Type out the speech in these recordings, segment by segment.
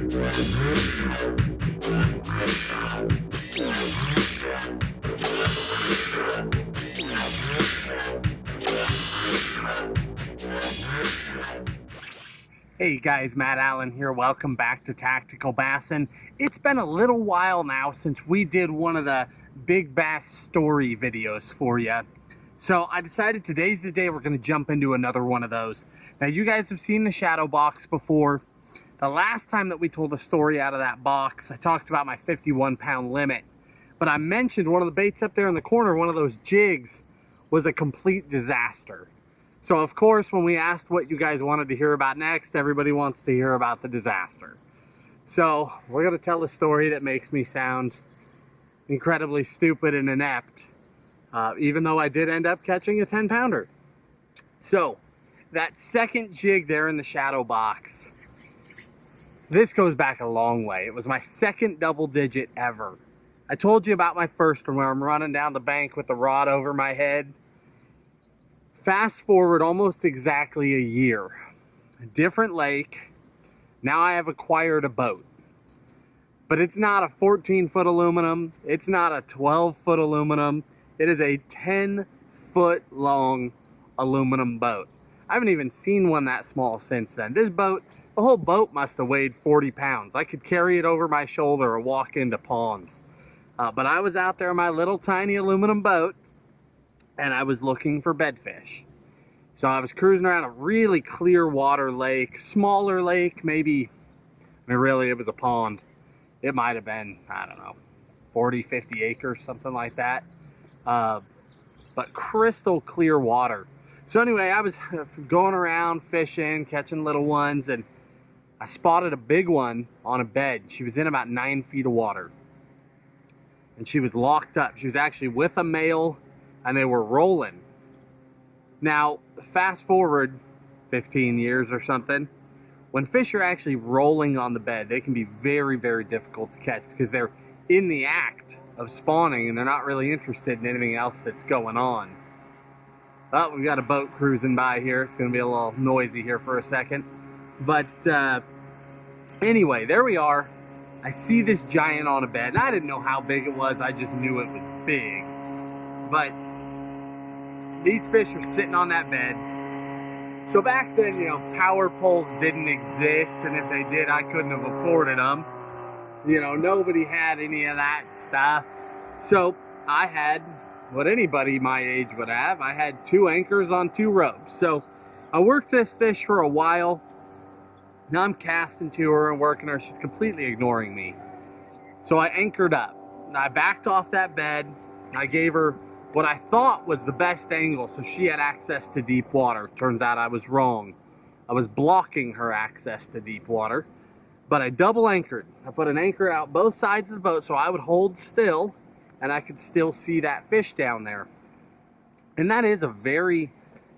Hey guys, Matt Allen here. Welcome back to Tactical Bassin. It's been a little while now since we did one of the big bass story videos for you. So I decided today's the day we're going to jump into another one of those. Now you guys have seen the shadow box before. The last time that we told a story out of that box, I talked about my 51-pound limit. But I mentioned one of the baits up there in the corner, one of those jigs, was a complete disaster. So of course, when we asked what you guys wanted to hear about next, everybody wants to hear about the disaster. So we're going to tell a story that makes me sound incredibly stupid and inept, even though I did end up catching a 10-pounder. So that second jig there in the shadow box, this goes back a long way. It was my second double digit ever. I told you about my first one where I'm running down the bank with the rod over my head. Fast forward almost exactly a year, a different lake. Now I have acquired a boat, but it's not a 14-foot aluminum. It's not a 12-foot aluminum. It is a 10-foot long aluminum boat. I haven't even seen one that small since then. This boat, the whole boat must have weighed 40 pounds. I could carry it over my shoulder or walk into ponds. But I was out there in my little tiny aluminum boat, and I was looking for bedfish. So I was cruising around a really clear water lake, smaller lake, maybe, I mean really it was a pond. It might have been, I don't know, 40, 50 acres, something like that. But crystal clear water. So anyway, I was going around fishing, catching little ones, and I spotted a big one on a bed. She was in about 9 feet of water. And she was locked up. She was actually with a male, and they were rolling. Now, fast forward 15 years or something, when fish are actually rolling on the bed, they can be very, very difficult to catch because they're in the act of spawning and they're not really interested in anything else that's going on. Oh, we've got a boat cruising by here. It's going to be a little noisy here for a second. But anyway, there we are. I see this giant on a bed, and I didn't know how big it was. I just knew it was big. But these fish are sitting on that bed. So back then, you know, power poles didn't exist, and if they did, I couldn't have afforded them. You know, nobody had any of that stuff. So I had what anybody my age would have. I had 2 anchors on 2 ropes. So I worked this fish for a while. Now I'm casting to her and working her. She's completely ignoring me. So I anchored up. I backed off that bed. I gave her what I thought was the best angle so she had access to deep water. Turns out I was wrong. I was blocking her access to deep water. But I double anchored. I put an anchor out both sides of the boat so I would hold still and I could still see that fish down there. And that is a very,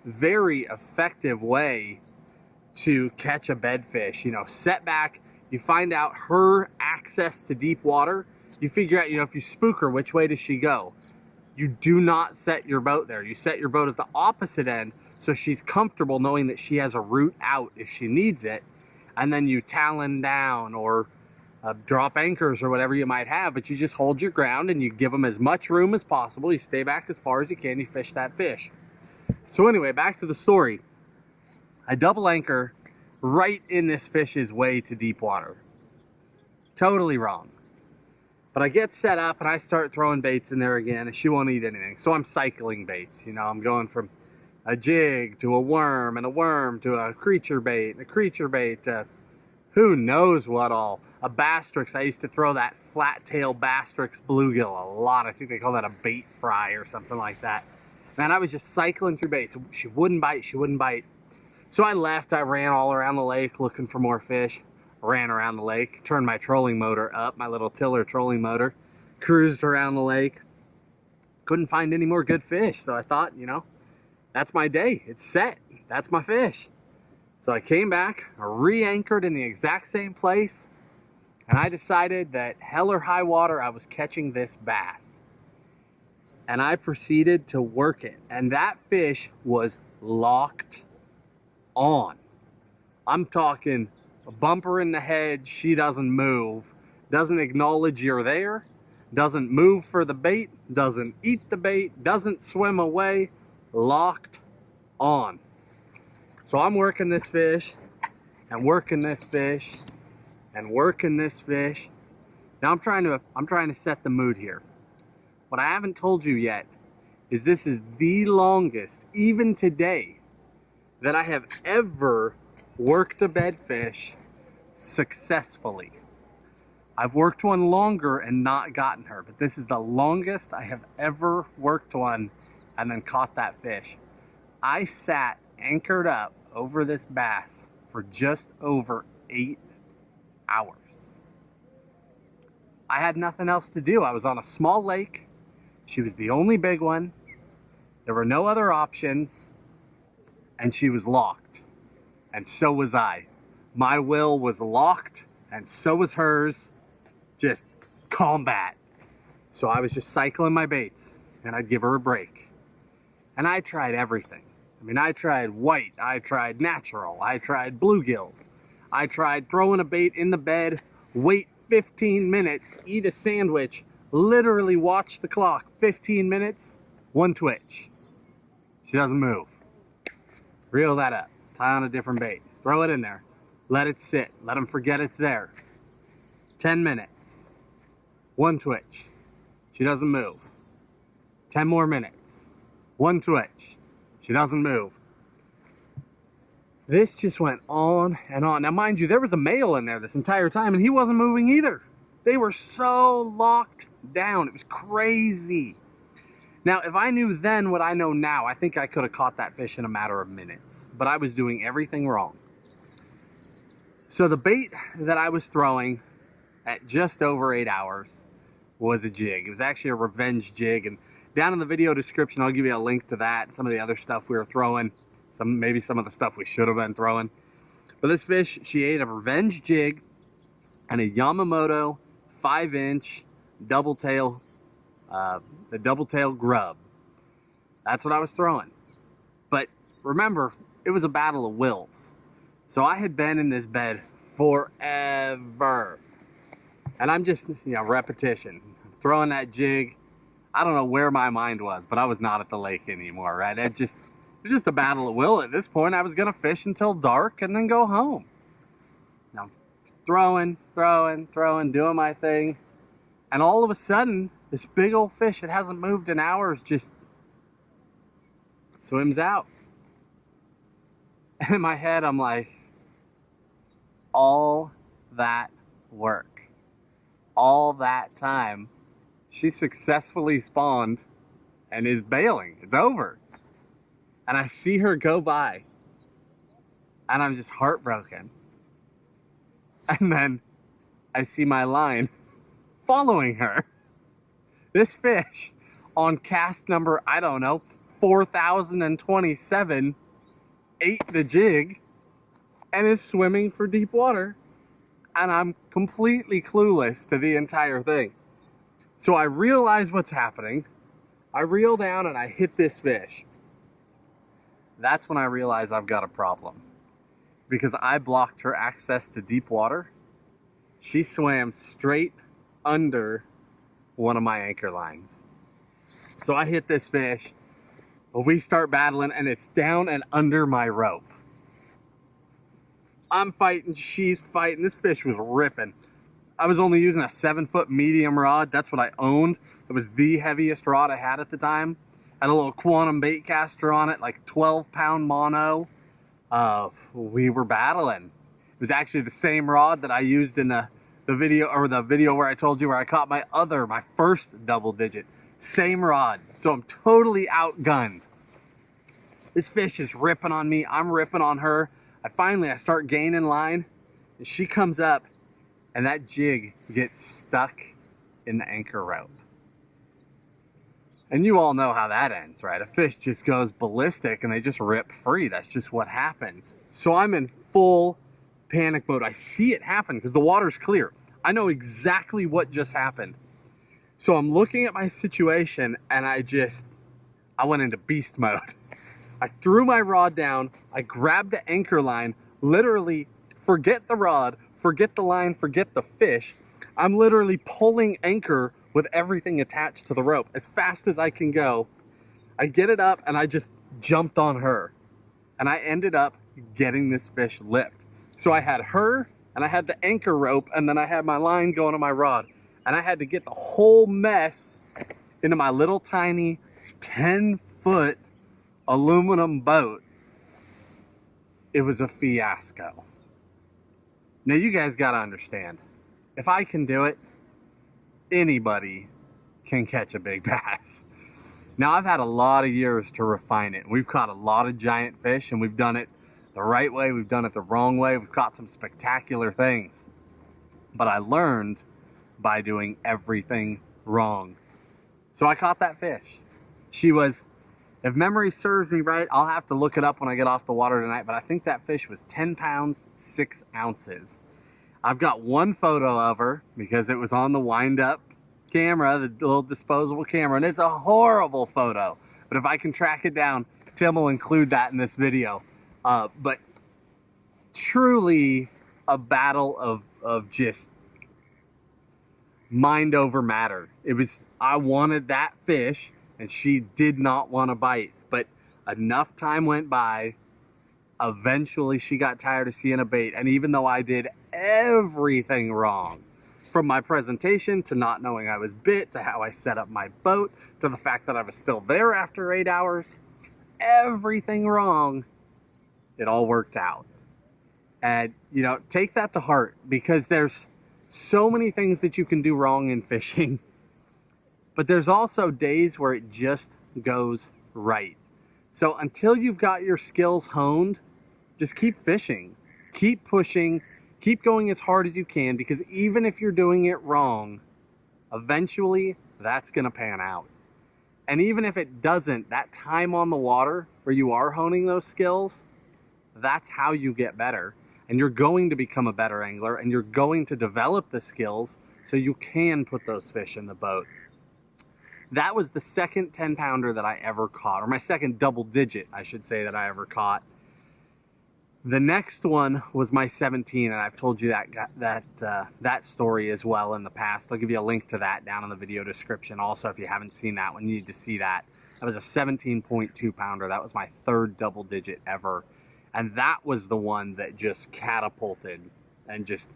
very effective way to catch a bedfish. You know, set back, you find out her access to deep water. You figure out, you know, if you spook her, which way does she go? You do not set your boat there. You set your boat at the opposite end so she's comfortable knowing that she has a route out if she needs it. And then you talon down or drop anchors or whatever you might have, but you just hold your ground and you give them as much room as possible. You stay back as far as you can, you fish that fish. So anyway, back to the story. I double anchor right in this fish's way to deep water. Totally wrong. But I get set up and I start throwing baits in there again and she won't eat anything. So I'm cycling baits. You know, I'm going from a jig to a worm and a worm to a creature bait and a creature bait to who knows what all. A bastrix. I used to throw that flat tail bastrix bluegill a lot. I think they call that a bait fry or something like that. Man, I was just cycling through baits. She wouldn't bite. She wouldn't bite. So I left. I ran all around the lake looking for more fish. Ran around the lake, turned my trolling motor up, my little tiller trolling motor, cruised around the lake. Couldn't find any more good fish. So I thought, you know, that's my day. It's set. That's my fish. So I came back, I re-anchored in the exact same place, and I decided that hell or high water, I was catching this bass. And I proceeded to work it. And that fish was locked on. I'm talking A bumper in the head, she doesn't move, doesn't acknowledge you're there, doesn't move for the bait, doesn't eat the bait, doesn't swim away, locked on. So I'm working this fish, and working this fish, and working this fish. Now I'm trying to set the mood here. What I haven't told you yet is this is the longest, even today, that I have ever worked a bedfish successfully. I've worked one longer and not gotten her, but this is the longest I have ever worked one and then caught that fish. I sat anchored up over this bass for just over 8 hours. I had nothing else to do. I was on a small lake. She was the only big one. There were no other options, and she was locked, and so was I. My will was locked, and so was hers. Just combat. So I was just cycling my baits, and I'd give her a break. And I tried everything. I mean, I tried white, I tried natural, I tried bluegills. I tried throwing a bait in the bed, wait 15 minutes, eat a sandwich, literally watch the clock, 15 minutes, one twitch. She doesn't move. Reel that up, tie on a different bait, throw it in there, let it sit, let them forget it's there. 10 minutes, one twitch, she doesn't move. 10 more minutes, one twitch, she doesn't move. This just went on and on. Now mind you, there was a male in there this entire time and he wasn't moving either. They were so locked down, it was crazy. Now, if I knew then what I know now, I think I could have caught that fish in a matter of minutes, but I was doing everything wrong. So the bait that I was throwing at just over 8 hours was a jig. It was actually a revenge jig, and down in the video description, I'll give you a link to that, some of the other stuff we were throwing, maybe some of the stuff we should have been throwing. But this fish, she ate a revenge jig and a Yamamoto 5-inch double tail, the double tail grub. That's what I was throwing. But remember, it was a battle of wills. So I had been in this bed forever. And I'm just, repetition. Throwing that jig. I don't know where my mind was, but I was not at the lake anymore, right? It was just a battle of will. At this point, I was going to fish until dark and then go home. Now, throwing, doing my thing. And all of a sudden, this big old fish that hasn't moved in hours just swims out. And in my head, I'm like, all that work, all that time, she successfully spawned and is bailing. It's over. And I see her go by and I'm just heartbroken. And then I see my line following her. This fish on cast number, I don't know, 4027 ate the jig and is swimming for deep water. And I'm completely clueless to the entire thing. So I realize what's happening. I reel down and I hit this fish. That's when I realize I've got a problem. Because I blocked her access to deep water. She swam straight under one of my anchor lines. So I hit this fish. We start battling and it's down and under my rope. I'm fighting, she's fighting. This fish was ripping. I was only using a 7-foot medium rod. That's what I owned. It was the heaviest rod I had at the time. Had a little quantum bait caster on it, like 12-pound mono. We were battling. It was actually the same rod that I used in the video where I told you where I caught my first double digit. Same rod. So I'm totally outgunned. This fish is ripping on me. I'm ripping on her. I start gaining line, and she comes up, and that jig gets stuck in the anchor rope. And you all know how that ends, right? A fish just goes ballistic and they just rip free. That's just what happens. So I'm in full panic mode. I see it happen because the water's clear. I know exactly what just happened. So I'm looking at my situation and I went into beast mode. I threw my rod down, I grabbed the anchor line, literally forget the rod, forget the line, forget the fish. I'm literally pulling anchor with everything attached to the rope as fast as I can go. I get it up and I just jumped on her. And I ended up getting this fish lipped. So I had her and I had the anchor rope and then I had my line going to my rod. And I had to get the whole mess into my little tiny 10-foot aluminum boat. It was a fiasco. Now you guys gotta understand, if I can do it, anybody can catch a big bass. Now I've had a lot of years to refine it. We've caught a lot of giant fish and we've done it the right way, we've done it the wrong way, we've caught some spectacular things. But I learned by doing everything wrong. So I caught that fish. She was, if memory serves me right, I'll have to look it up when I get off the water tonight, but I think that fish was 10 pounds, 6 ounces. I've got one photo of her because it was on the wind-up camera, the little disposable camera, and it's a horrible photo. But if I can track it down, Tim will include that in this video. But truly a battle of just mind over matter. It was, I wanted that fish and she did not want to bite, but enough time went by, eventually she got tired of seeing a bait. And even though I did everything wrong, from my presentation to not knowing I was bit, to how I set up my boat, to the fact that I was still there after 8 hours, everything wrong, it all worked out. And you know, take that to heart, because there's so many things that you can do wrong in fishing, but there's also days where it just goes right. So until you've got your skills honed, just keep fishing, keep pushing, keep going as hard as you can, because even if you're doing it wrong, eventually that's gonna pan out. And even if it doesn't, that time on the water where you are honing those skills, that's how you get better. And you're going to become a better angler, and you're going to develop the skills so you can put those fish in the boat. That was the second 10-pounder that I ever caught, or my second double digit, I should say, that I ever caught. The next one was my 17, and I've told you that story as well in the past. I'll give you a link to that down in the video description. Also, if you haven't seen that one, you need to see that. That was a 17.2 pounder. That was my third double digit ever. And that was the one that just catapulted and just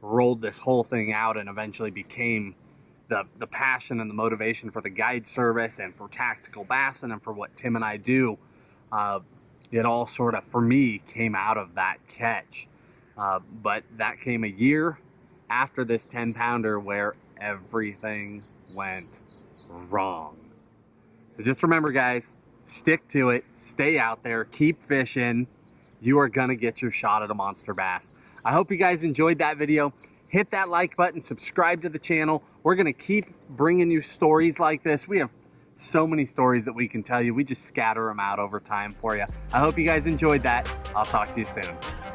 rolled this whole thing out and eventually became the passion and the motivation for the guide service and for TacticalBassin and for what Tim and I do. It all sort of, for me, came out of that catch. But that came a year after this 10-pounder where everything went wrong. So just remember, guys, stick to it, stay out there, keep fishing. You are gonna get your shot at a monster bass. I hope you guys enjoyed that video. Hit that like button, subscribe to the channel. We're gonna keep bringing you stories like this. We have so many stories that we can tell you. We just scatter them out over time for you. I hope you guys enjoyed that. I'll talk to you soon.